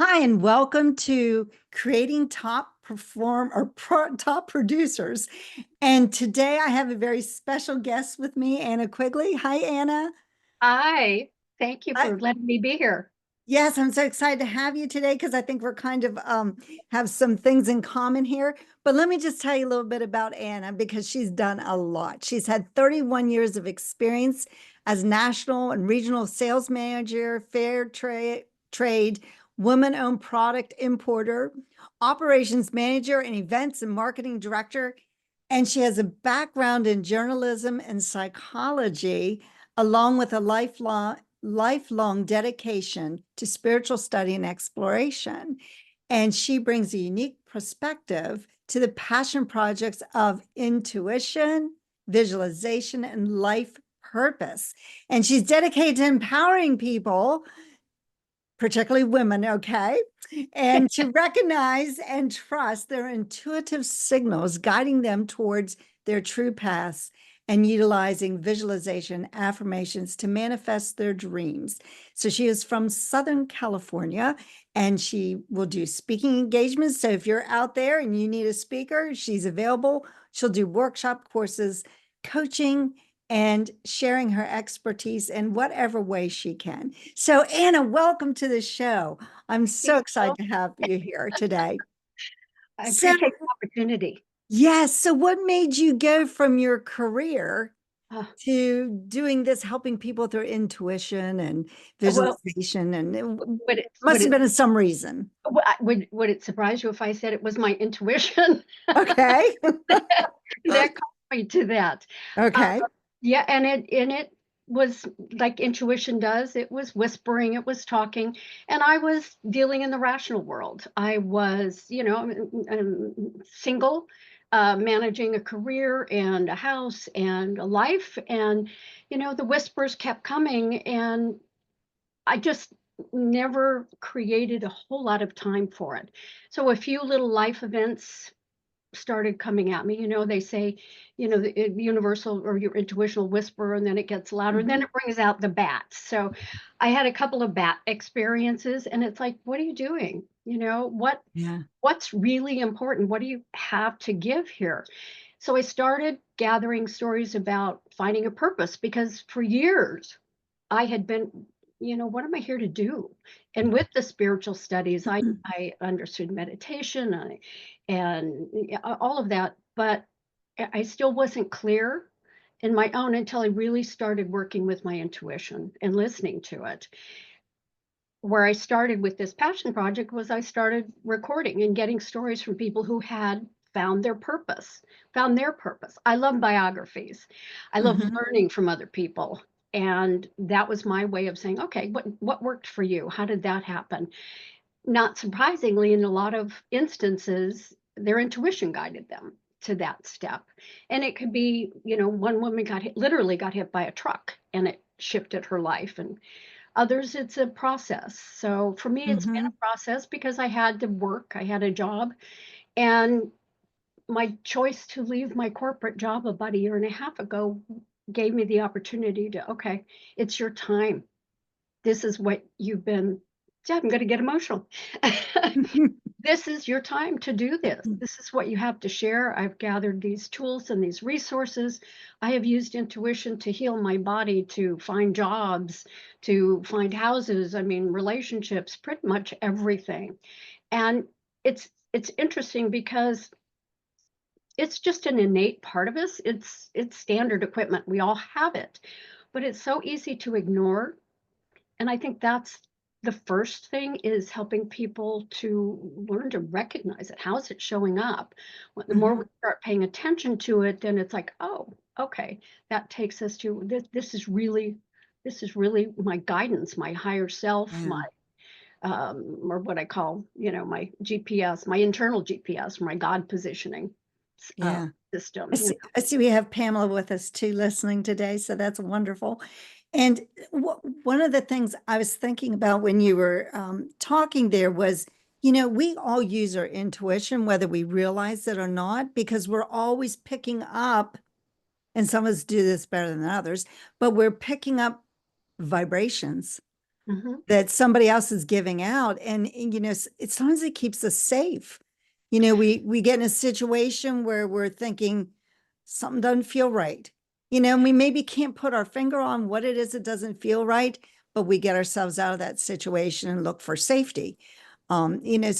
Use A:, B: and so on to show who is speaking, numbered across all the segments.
A: Hi, and welcome to Creating Top Producers. And today I have a very special guest with me, Anna Quigley. Hi, Anna.
B: Hi, thank you
A: I,
B: for letting me be here.
A: yes, I'm so excited to have you today because I think we're kind of have some things in common here. But let me just tell you a little bit about Anna because she's done a lot. She's had 31 years of experience as national and regional sales manager, trade, woman-owned product importer, operations manager, and events and marketing director. And she has a background in journalism and psychology, along with a lifelong dedication to spiritual study and exploration. And she brings a unique perspective to the passion projects of intuition, visualization, and life purpose. And she's dedicated to empowering people, particularly women, okay, and to recognize and trust their intuitive signals, guiding them towards their true paths and utilizing visualization affirmations to manifest their dreams. So she is from Southern California and she will do speaking engagements. So if you're out there and you need a speaker, she's available. She'll do workshop courses, coaching, and sharing her expertise in whatever way she can. So, Anna, welcome to the show. I'm so excited
B: Well,
A: to have you here today.
B: I
A: So,
B: appreciate the opportunity.
A: yes, so what made you go from your career
B: Uh,
A: to doing this, helping people through intuition and
B: well,
A: visualization? And it
B: would
A: must have been some reason.
B: would it surprise you if I said it was my intuition
A: Okay.
B: that caused me to that? Uh,
A: Okay.
B: yeah, and it was like intuition does. It was whispering, it was talking, and I was dealing in the rational world. I was, single, managing a career and a house and a life, and the whispers kept coming, and I just never created a whole lot of time for it. So a few little life events started coming at me. They say, the universal or your intuitional whisper, and then it gets louder, and then
A: Mhm.
B: it brings out the bats. So I had a couple of bat experiences, and it's like, what are you doing?
A: Yeah.
B: What's really important? What do you have to give here? So I started gathering stories about finding a purpose because for years I had been, what am I here to do? And with the spiritual studies, I understood meditation and yeah, all of that, but I still wasn't clear in my own until I really started working with my intuition and listening to it. Where I started with this passion project was I started recording and getting stories from people who had found their purpose. I love biographies. I love
A: Mhm.
B: learning from other people. And that was my way of saying, okay, what worked for you? How did that happen? Not surprisingly, in a lot of instances, their intuition guided them to that step. And it could be, one woman literally got hit by a truck and it shifted her life. And others, it's a process. So for me, it's been
A: Mhm.
B: a process because I had to work, I had a job, and my choice to leave my corporate job about a year and a half ago gave me the opportunity to, okay, it's your time. This is what you've been, yeah, I'm going to get emotional. This is your time to do this. This is what you have to share. I've gathered these tools and these resources. I have used intuition to heal my body, to find jobs, to find houses, I mean, relationships, pretty much everything. And it's interesting because it's just an innate part of us. It's standard equipment. We all have it. But it's so easy to ignore, and I think that's the first thing is helping people to learn to recognize it. How is it showing up? The more we
A: Mhm.
B: start paying attention to it, then it's like, oh, okay, that takes us to this. This is really my guidance, my higher self, my
A: Yeah.
B: or what I call, my GPS, my internal GPS, my God positioning uh,
A: Yeah.
B: system.
A: I see we have Pamela with us too, listening today, so that's wonderful. And one of the things I was thinking about when you were talking there was, we all use our intuition, whether we realize it or not, because we're always picking up, and some of us do this better than others, but we're picking up vibrations.
B: Mhm.
A: that somebody else is giving out. And it's sometimes it keeps us safe. We get in a situation where we're thinking something doesn't feel right. And we maybe can't put our finger on what it is that doesn't feel right, but we get ourselves out of that situation and look for safety. So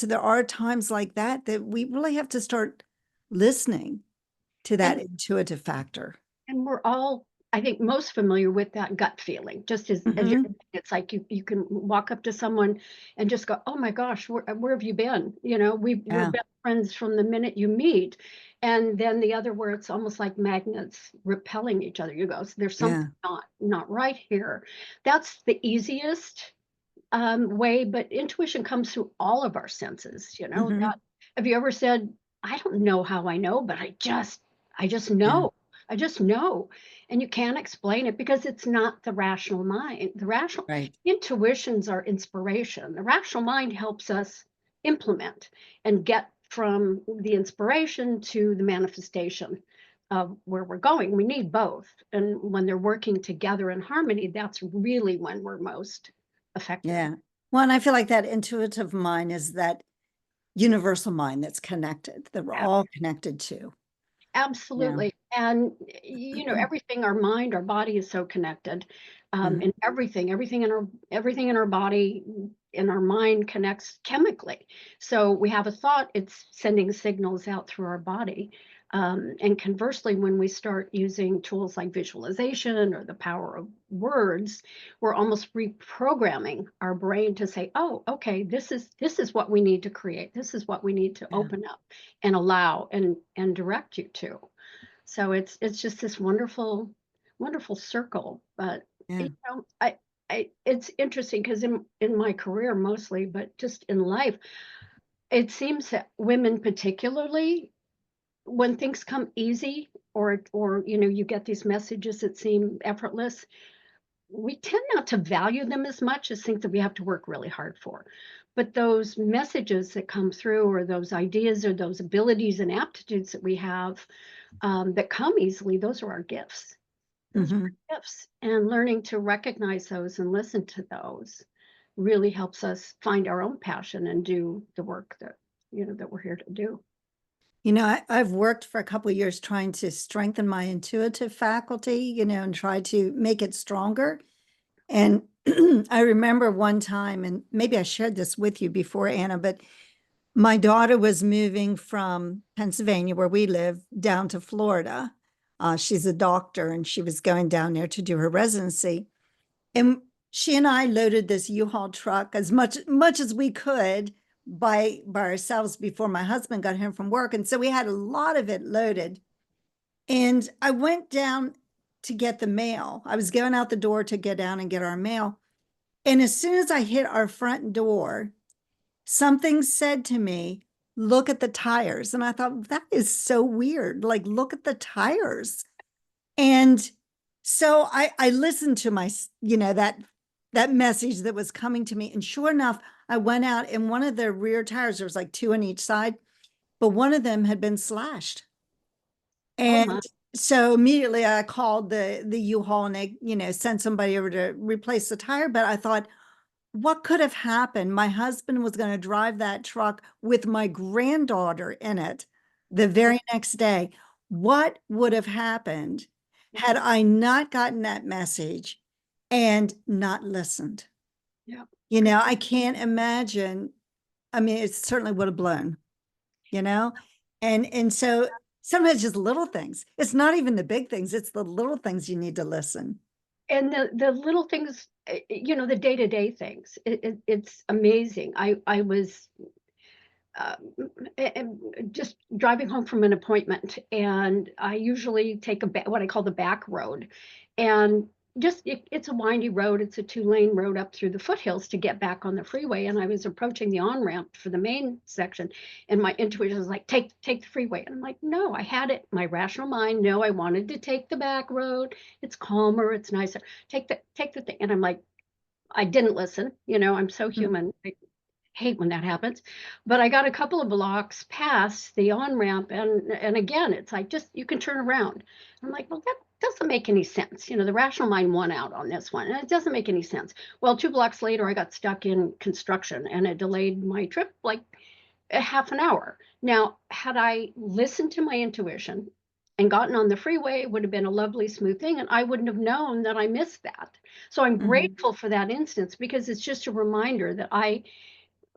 A: there are times like that we really have to start listening to that
B: And
A: intuitive factor.
B: And we're all, I think, most familiar with that gut feeling, just as you're,
A: Hmm.
B: it's like you can walk up to someone and just go, "Oh my gosh, where have you been?" We're
A: Yeah.
B: best friends from the minute you meet. And then the other where it's almost like magnets repelling each other. You go, "So there's something
A: Yeah.
B: not right here." That's the easiest way, but intuition comes through all of our senses,
A: Hmm.
B: that have you ever said, "I don't know how I know, but I just
A: Yeah.
B: know. I just know." And you can't explain it because it's not the rational mind. The rational
A: Right.
B: intuitions are inspiration. The rational mind helps us implement and get from the inspiration to the manifestation of where we're going. We need both. And when they're working together in harmony, that's really when we're most effective.
A: Yeah. Well, and I feel like that intuitive mind is that universal mind that's connected, that we're
B: Ab
A: all connected to. Yeah.
B: Absolutely, and, everything, our mind, our body is so connected,
A: Mhm.
B: and everything in our body, in our mind connects chemically. So we have a thought, it's sending signals out through our body, and conversely, when we start using tools like visualization or the power of words, we're almost reprogramming our brain to say, "Oh, okay, this is what we need to create. This is what we need to
A: Yeah.
B: open up and allow and direct you to." So it's just this wonderful, wonderful circle. But
A: Yeah.
B: you know, I it's interesting because in my career mostly, but just in life, it seems that women particularly, when things come easy or you get these messages that seem effortless, we tend not to value them as much as things that we have to work really hard for. But those messages that come through, or those ideas, or those abilities and aptitudes that we have, that come easily, those are our gifts. Those are
A: Mhm.
B: our gifts. And learning to recognize those and listen to those really helps us find our own passion and do the work that we're here to do.
A: I've worked for a couple of years trying to strengthen my intuitive faculty, and try to make it stronger. And I remember one time, and maybe I shared this with you before, Anna, but my daughter was moving from Pennsylvania, where we live, down to Florida. She's a doctor, and she was going down there to do her residency. And she and I loaded this U-Haul truck as much as we could by ourselves before my husband got home from work. And so we had a lot of it loaded. And I went down to get the mail. I was going out the door to get down and get our mail. And as soon as I hit our front door, something said to me, "Look at the tires." And I thought, that is so weird. Like, look at the tires. And so I listened to that message that was coming to me. And sure enough, I went out, and one of the rear tires, there was like two on each side, but one of them had been slashed.
B: Oh
A: And
B: my.
A: so immediately I called the U-Haul, and they, sent somebody over to replace the tire. But I thought, what could have happened? My husband was going to drive that truck with my granddaughter in it the
B: Yeah,
A: very next day. What would have happened
B: yeah,
A: had I not gotten that message and not listened?
B: yeah.
A: I can't imagine. I mean, it certainly would have blown, you know? And so sometimes just little things. It's not even the big things, it's the little things you need to listen.
B: And the little things, the day-to-day things, it's amazing. I was just driving home from an appointment, and I usually take what I call the back road, and just it's a windy road. It's a two-lane road up through the foothills to get back on the freeway. And I was approaching the on ramp for the main section, and my intuition was like, take the freeway. And I'm like, no, I had it. My rational mind, no, I wanted to take the back road. It's calmer. It's nicer. Take the thing. And I'm like, I didn't listen. I'm so
A: Mm.
B: human. I hate when that happens. But I got a couple of blocks past the on ramp, and again, it's like, just you can turn around. I'm like, well, doesn't make any sense. The rational mind won out on this one, and it doesn't make any sense. Well, 2 blocks later, I got stuck in construction, and it delayed my trip like a half an hour. Now, had I listened to my intuition and gotten on the freeway, it would have been a lovely, smooth thing, and I wouldn't have known that I missed that. So I'm
A: Mhm.
B: grateful for that instance, because it's just a reminder that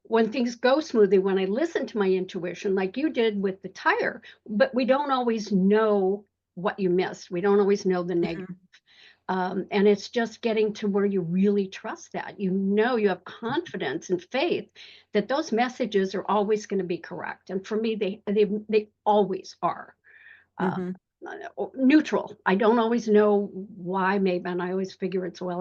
B: when things go smoothly, when I listen to my intuition, like you did with the tire, but we don't always know what you missed. We don't always know the negative.
A: Mhm.
B: And it's just getting to where you really trust that. You have confidence and faith that those messages are always going to be correct. And for me, they always are. Uh,
A: Mhm.
B: Neutral. I don't always know why, maybe, and I always figure it's, well,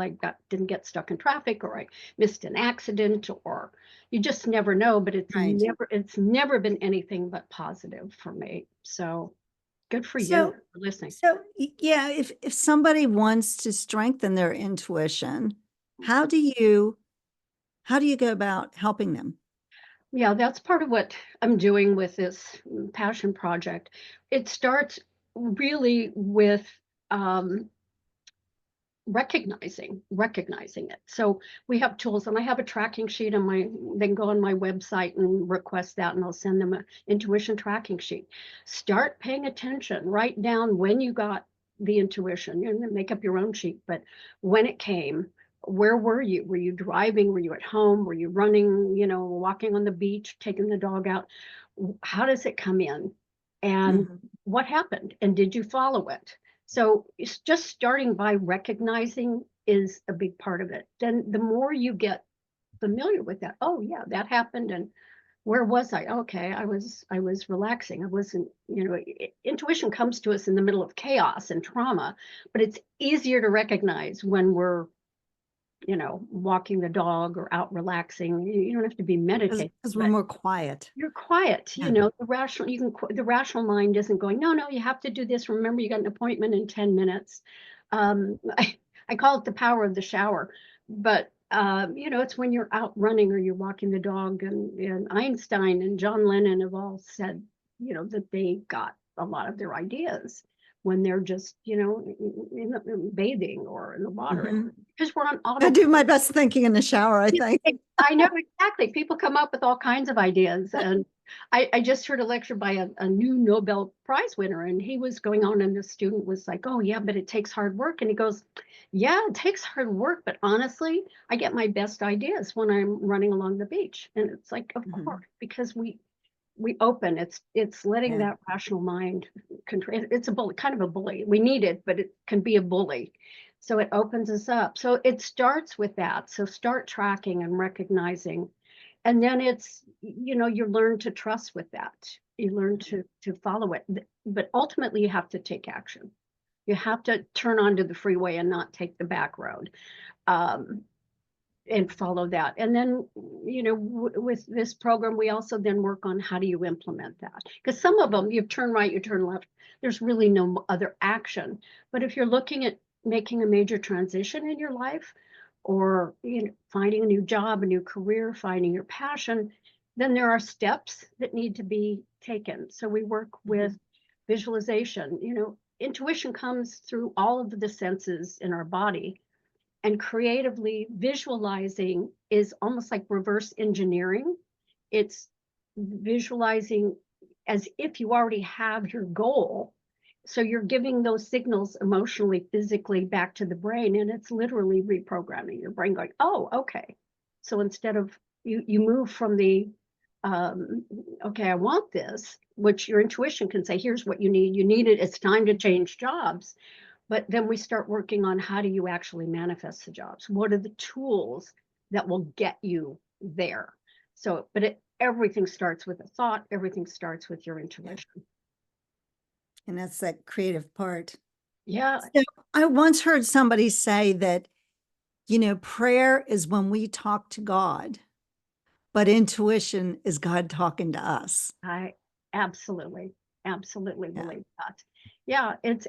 B: didn't get stuck in traffic, or I missed an accident, or you just never know. But
A: Right.
B: it's never been anything but positive for me. So good for you
A: So,
B: for listening.
A: yeah, if somebody wants to strengthen their intuition, how do you how do you go about helping them?
B: Yeah, that's part of what I'm doing with this passion project. It starts really with um, recognizing it. So we have tools, and I have a tracking sheet on my, they can go on my website and request that, and I'll send them an intuition tracking sheet. Start paying attention. Write down when you got the intuition. Make up your own sheet, but when it came, where were you? Were you driving? Were you at home? Were you running, walking on the beach, taking the dog out? How does it come in, and
A: Mhm.
B: what happened, and did you follow it? So it's just starting by recognizing is a big part of it. Then the more you get familiar with that, oh yeah, that happened, and where was I? Okay, I was relaxing. I wasn't, intuition comes to us in the middle of chaos and trauma, but it's easier to recognize when we're, walking the dog or out relaxing. You don't have to be meditating,
A: Because we're
B: but
A: more quiet.
B: you're quiet,
A: Yeah.
B: the rational mind isn't going, no, no, you have to do this. Remember, you got an appointment in 10 minutes. I call it the power of the shower, but it's when you're out running or you're walking the dog, and Einstein and John Lennon have all said, that they got a lot of their ideas when they're just, bathing or in the water,
A: Mhm.
B: because we're on
A: I
B: auto.
A: do my best thinking in the shower, I
B: Yeah,
A: think.
B: I know exactly. People come up with all kinds of ideas. And I just heard a lecture by a new Nobel Prize winner, and he was going on, and the student was like, oh, yeah, but it takes hard work. And he goes, yeah, it takes hard work. But honestly, I get my best ideas when I'm running along the beach. And it's like, of
A: Mhm.
B: course, because we open, it's letting
A: Yeah.
B: that rational mind control. It's a bully, kind of a bully. We need it, but it can be a bully. So it opens us up. So it starts with that. So start tracking and recognizing, and then it's, you learn to trust with that. You learn to follow it, but ultimately you have to take action. You have to turn onto the freeway and not take the back road. Um, and follow that. And then, with this program, we also then work on how do you implement that? Because some of them, you turn right, you turn left, there's really no other action. But if you're looking at making a major transition in your life, or finding a new job, a new career, finding your passion, then there are steps that need to be taken. So we work with
A: Mhm.
B: visualization. Intuition comes through all of the senses in our body, and creatively visualizing is almost like reverse engineering. It's visualizing as if you already have your goal. So you're giving those signals emotionally, physically back to the brain, and it's literally reprogramming your brain going, oh, okay. So instead of you move from the um, okay, I want this, which your intuition can say, here's what you need. You need it. It's time to change jobs. But then we start working on how do you actually manifest the jobs? What are the tools that will get you there? So, but everything starts with a thought, everything starts with your
A: Yeah.
B: intuition.
A: And that's that creative part.
B: Yeah,
A: So I once heard somebody say that, prayer is when we talk to God, but intuition is God talking to us.
B: I absolutely, absolutely
A: Yeah.
B: believe that. Yeah, it's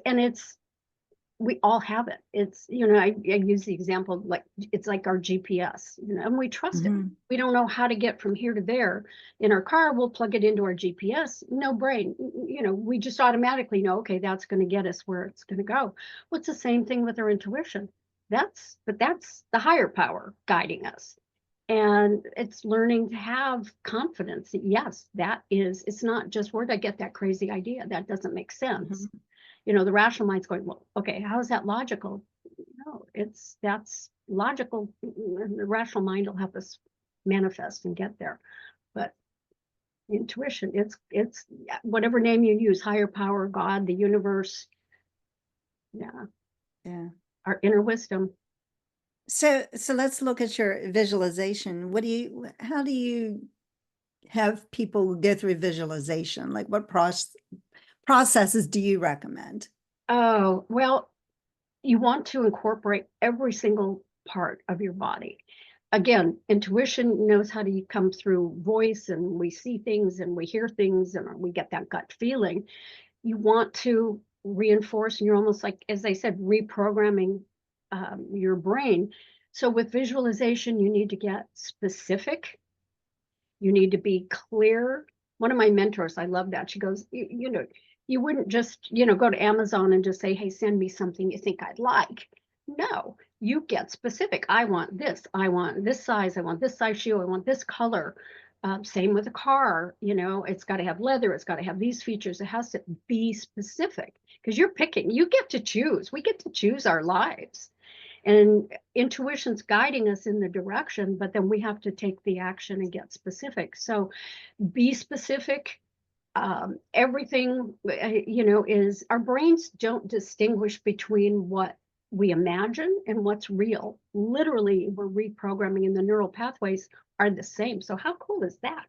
B: we all have it. It's, I use the example, like it's like our GPS, and we trust it.
A: Mhm.
B: We don't know how to get from here to there. In our car, we'll plug it into our GPS, no brain. We just automatically know, okay, that's going to get us where it's going to go. What's the same thing with our intuition? That's the higher power guiding us. And it's learning to have confidence that, yes, it's not just, where did I get that crazy idea? That doesn't make sense.
A: Mhm.
B: The rational mind's going, well, okay, how is that logical? No, that's logical. The rational mind will help us manifest and get there. But intuition, it's whatever name you use, higher power, God, the universe, yeah,
A: Yeah.
B: our inner wisdom.
A: So let's look at your visualization. How do you have people go through visualization? Like what processes do you recommend?
B: Oh, well, you want to incorporate every single part of your body. Again, intuition knows how to come through voice, and we see things and we hear things and we get that gut feeling. You want to reinforce, and you're almost like, as I said, reprogramming your brain. So with visualization, you need to get specific. You need to be clear. One of my mentors, I love that. She goes, you wouldn't just, go to Amazon and just say, hey, send me something you think I'd like. No, you get specific. I want this. I want this size. I want this size shoe. I want this color. Same with a car. It's got to have leather. It's got to have these features. It has to be specific, because you're picking. You get to choose. We get to choose our lives. And intuition's guiding us in the direction, but then we have to take the action and get specific. So be specific. Everything, is, our brains don't distinguish between what we imagine and what's real. Literally, we're reprogramming, and the neural pathways are the same. So how cool is that?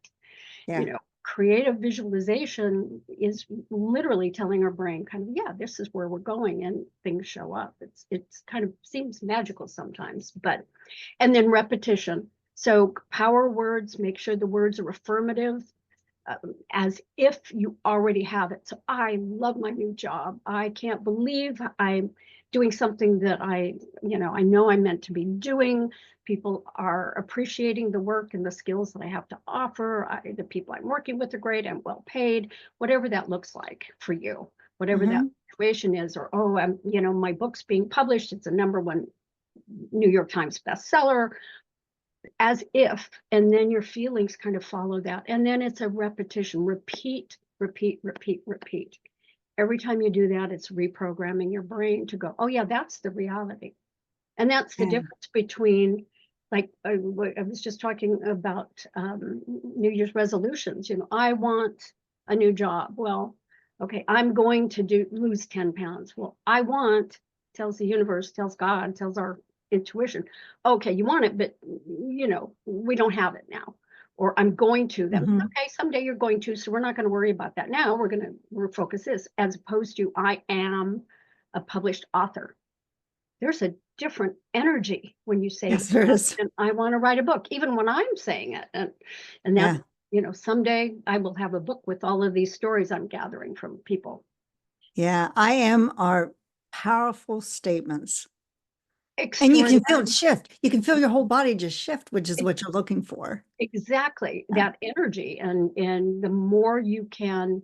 A: Yeah.
B: Creative visualization is literally telling our brain kind of, yeah, this is where we're going, and things show up. It's kind of seems magical sometimes, but, and then repetition. So power words, make sure the words are affirmative, as if you already have it. So I love my new job. I can't believe I'm doing something that I know I'm meant to be doing. People are appreciating the work and the skills that I have to offer. The people I'm working with are great. I'm well paid, whatever that looks like for you, whatever that
A: Hmm.
B: situation is, or, oh, my book's being published. It's a #1 New York Times bestseller, as if, and then your feelings kind of follow that. And then it's a repetition, repeat, repeat, repeat, repeat. Every time you do that, it's reprogramming your brain to go, oh yeah, that's the reality. And that's the
A: Yeah.
B: difference between, like, I was just talking about New Year's resolutions. I want a new job. Well, okay, I'm going to lose 10 pounds. Well, I want, tells the universe, tells God, tells our intuition, okay, you want it, but we don't have it now. Or I'm going to, then,
A: Hmm.
B: okay, someday you're going to, so we're not going to worry about that now. We're focus this, as opposed to, I am a published author. There's a different energy when you say
A: Yes, there
B: that,
A: is.
B: and I want to write a book, even when I'm saying it. And that's,
A: Yeah.
B: someday I will have a book with all of these stories I'm gathering from people.
A: Yeah. I am are powerful statements. And you can feel it
B: Extraordinary.
A: shift. You can feel your whole body just shift, which is what you're looking for.
B: Exactly,
A: Yeah.
B: that energy. And the more you can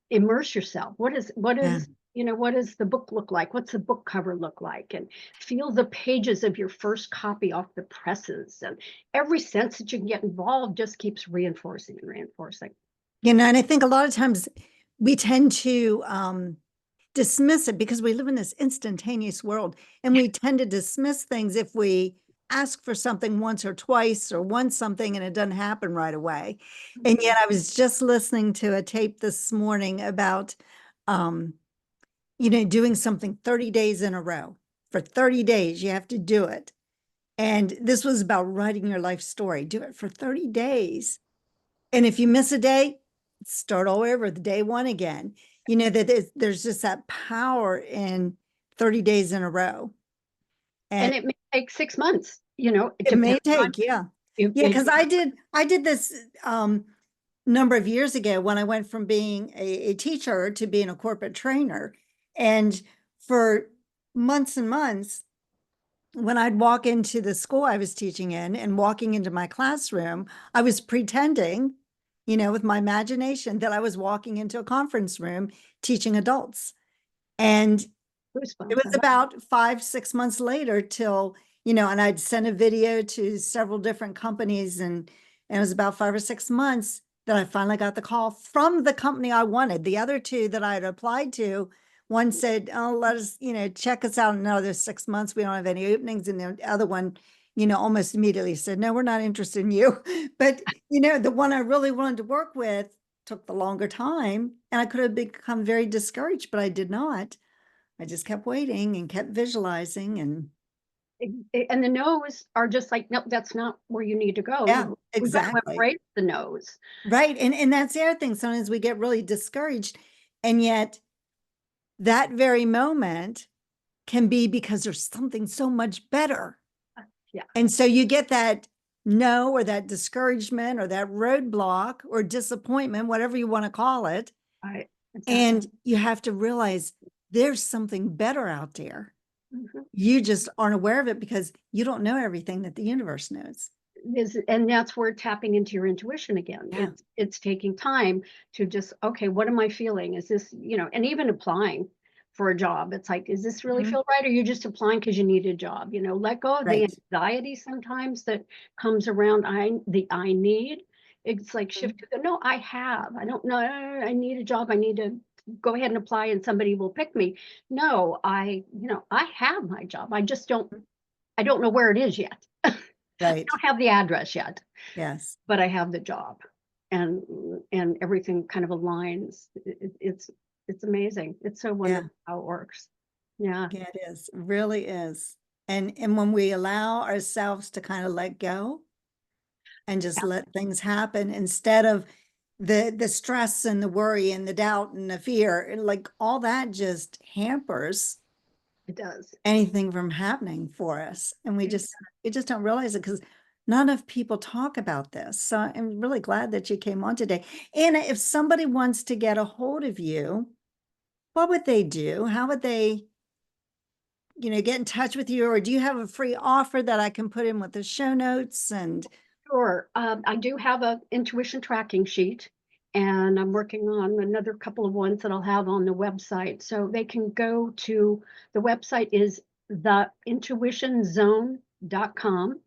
B: immerse yourself,
A: Yeah.
B: what does the book look like? What's the book cover look like? And feel the pages of your first copy off the presses, and every sense that you can get involved just keeps reinforcing and reinforcing.
A: And I think a lot of times we tend to dismiss it because we live in this instantaneous world, and we tend to dismiss things if we ask for something once or twice or want something and it doesn't happen right away. And
B: Mhm.
A: yet I was just listening to a tape this morning about um, doing something 30 days in a row. For 30 days, you have to do it. And this was about writing your life story. Do it for 30 days. And if you miss a day, start all over the day one again. That there's just that power in 30 days in a row. And
B: And it may take 6 months, it
A: it may
B: depends on
A: take, yeah.
B: you.
A: Yeah, because I did this number of years ago when I went from being a teacher to being a corporate trainer. And for months and months, when I'd walk into the school I was teaching in and walking into my classroom, I was pretending, with my imagination that I was walking into a conference room teaching adults. And it
B: Goosebumps.
A: was about 5, 6 months later till, and I'd sent a video to several different companies, and it was about 5 or 6 months that I finally got the call from the company I wanted. The other two that I had applied to, one said, "Oh, let us, check us out in another 6 months. We don't have any openings." And the other one, almost immediately said, "No, we're not interested in you." But, the one I really wanted to work with took the longer time, and I could have become very discouraged, but I did not. I just kept waiting and kept visualizing, and
B: And the no's are just like, no, that's not where you need to go.
A: yeah,
B: We've got to
A: exactly.
B: embrace the no's.
A: Right. And that's the other thing. Sometimes we get really discouraged, and yet that very moment can be because there's something so much better.
B: Yeah,
A: And so you get that no, or that discouragement, or that roadblock, or disappointment, whatever you want to call it.
B: I exactly.
A: And you have to realize there's something better out there.
B: Mhm.
A: You just aren't aware of it because you don't know everything that the universe knows.
B: And that's where tapping into your intuition again.
A: Yeah.
B: It's taking time to just, okay, what am I feeling? Is this, and even applying for a job, it's like, is this really
A: Mhm.
B: feel right? Or you're just applying because you need a job? Let go of the
A: Right.
B: anxiety sometimes that comes around I need. It's like shift
A: Mhm.
B: to the no, I have. I don't know. I need a job. I need to go ahead and apply and somebody will pick me. No, I have my job. I don't know where it is yet.
A: Right.
B: Don't have the address yet,
A: Yes.
B: but I have the job, and everything kind of aligns. It's amazing. It's so
A: Yeah.
B: wonderful how it works. Yeah,
A: Yeah, it is. It really is. And when we allow ourselves to kind of let go and just
B: yeah,
A: let things happen instead of the stress and the worry and the doubt and the fear, and like all that just hampers
B: it does.
A: anything from happening for us. And we just don't realize it because not enough people talk about this. So I'm really glad that you came on today. Anna, if somebody wants to get a hold of you, what would they do? How would they, get in touch with you? Or do you have a free offer that I can put in with the show notes? And
B: Sure. I do have a intuition tracking sheet, and I'm working on another couple of ones that I'll have on the website. So they can go to the website is theintuitionzone.com.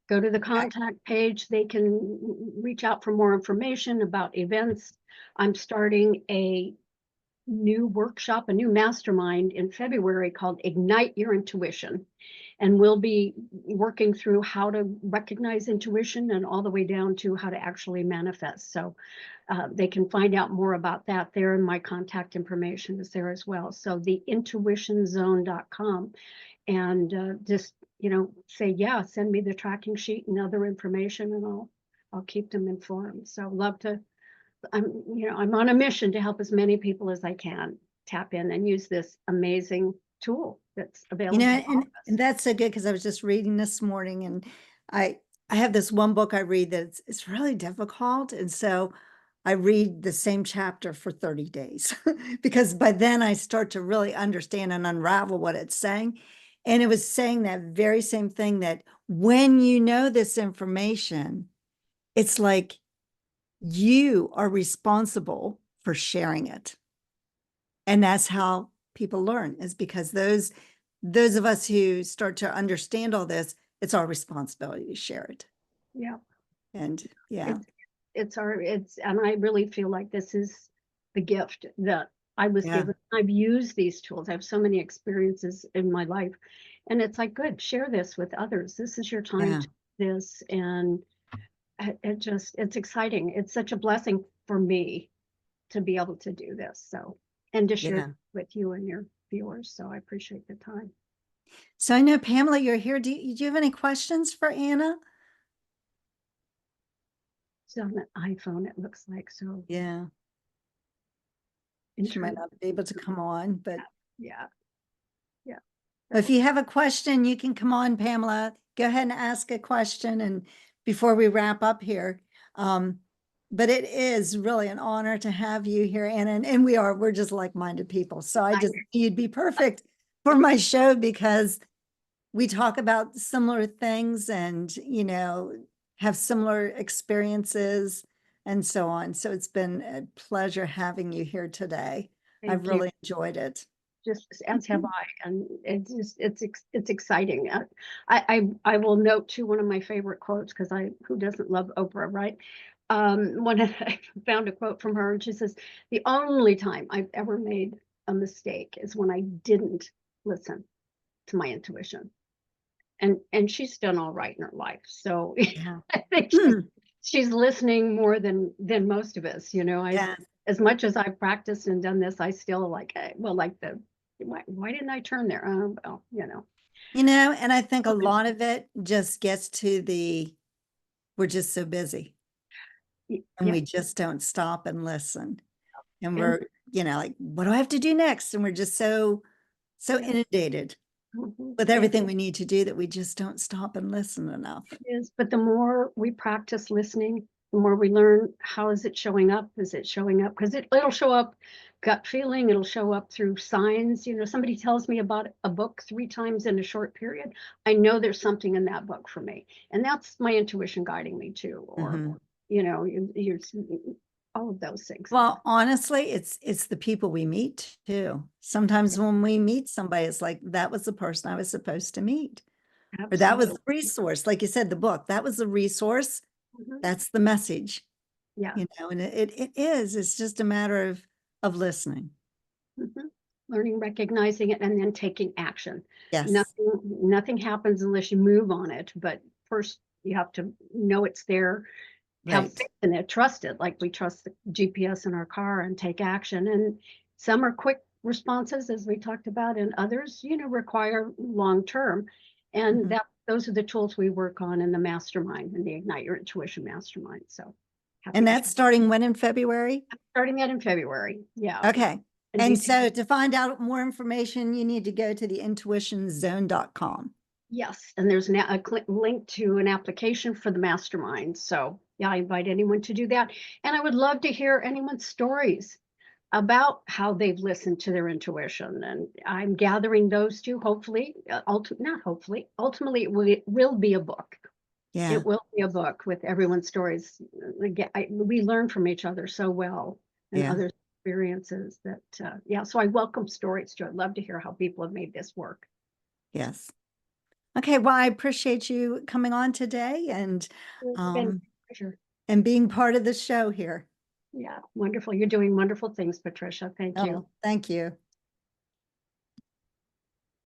B: Go to the
A: okay,
B: contact page. They can reach out for more information about events. I'm starting a new workshop, a new mastermind in February called Ignite Your Intuition. And we'll be working through how to recognize intuition and all the way down to how to actually manifest. So they can find out more about that there, and my contact information is there as well. So the intuitionzone.com, and just say, yeah, send me the tracking sheet and other information, and I'll keep them informed. So love to. I'm on a mission to help as many people as I can tap in and use this amazing tool that's available to all of
A: and
B: us.
A: that's so good because I was just reading this morning, and I I have this one book I read that it's really difficult. And so I read the same chapter for 30 days because by then I start to really understand and unravel what it's saying. And it was saying that very same thing, that when you know this information, it's like you are responsible for sharing it. And that's how people learn, is because those of us who start to understand all this, it's our responsibility to share it.
B: Yeah,
A: And yeah,
B: it's and I really feel like this is the gift that I was
A: yeah,
B: given. I've used these tools. I have so many experiences in my life, and it's like, good, share this with others. This is your time
A: yeah,
B: to do this, and it's exciting. It's such a blessing for me to be able to do this. So, and to share
A: yeah.
B: with you and your viewers. So I appreciate the time.
A: So I know, Pamela, you're here. Do you have any questions for Anna?
B: So on the iPhone, it looks like so
A: Yeah, she might
B: internet.
A: not be able to come on, but
B: Yeah, yeah.
A: if
B: So
A: you have a question, you can come on, Pamela. Go ahead and ask a question. And before we wrap up here, um, but it is really an honor to have you here, Anna. And we're just like-minded people. So I
B: I
A: just, you'd be perfect for my show because we talk about similar things and, have similar experiences and so on. So it's been a pleasure having you here today. I've
B: thank you.
A: really enjoyed it.
B: Just as have I, and it's exciting. I will note too one of my favorite quotes because I who doesn't love Oprah, right? One I found a quote from her, and she says, "The only time I've ever made a mistake is when I didn't listen to my intuition." And she's done all right in her life, so
A: Yeah.
B: I think
A: Hmm.
B: she's listening more than most of us. I
A: Yeah.
B: as much as I've practiced and done this, I still like well, like the why didn't I turn there? Well.
A: And I think a lot of it just gets to we're just so busy and
B: Yeah,
A: we just don't stop and listen. And
B: and
A: we're, like, what do I have to do next? And we're just so
B: yeah,
A: inundated
B: mhm,
A: with
B: it
A: everything we need to do that we just don't stop and listen enough.
B: is. But the more we practice listening, the more we learn how is it showing up? Is it showing up? Because it'll show up gut feeling, it'll show up through signs. Somebody tells me about a book 3 times in a short period. I know there's something in that book for me. And that's my intuition guiding me too. Or,
A: Mhm.
B: you're all of those things.
A: Well, honestly, it's the people we meet too. Sometimes when we meet somebody, it's like, that was the person I was supposed to meet. Or that was
B: Absolutely.
A: the resource. Like you said, the book, that was the resource.
B: Mhm.
A: That's the message,
B: Yeah.
A: and it's just a matter of listening.
B: Mhm. Learning, recognizing it, and then taking action.
A: Yes.
B: Nothing happens unless you move on it, but first you have to know it's there, have
A: Right.
B: faith in it, trust it, like we trust the GPS in our car, and take action. And some are quick responses, as we talked about, and others, require long term. And
A: Mhm.
B: those are the tools we work on in the mastermind, in the Ignite Your Intuition mastermind. So happy
A: And
B: to
A: that's starting when in February?
B: starting that in February. Yeah.
A: Okay.
B: And
A: And
B: details.
A: so to find out more information, you need to go to the intuitionzone.com.
B: Yes, and there's a link to an application for the mastermind. So, yeah, I invite anyone to do that. And I would love to hear anyone's stories about how they've listened to their intuition. And I'm gathering those too, hopefully, not hopefully, ultimately, it will be a book. It
A: Yeah.
B: will be a book with everyone's stories. Again, we learn from each other so well and
A: Yeah.
B: other experiences that, yeah, so I welcome stories too. I'd love to hear how people have made this work.
A: Yes. Okay. Well, I appreciate you coming on today
B: It's been
A: um
B: a pleasure.
A: and being part of the show here.
B: Yeah, wonderful. You're doing wonderful things, Patricia. Thank you.
A: Oh, thank you.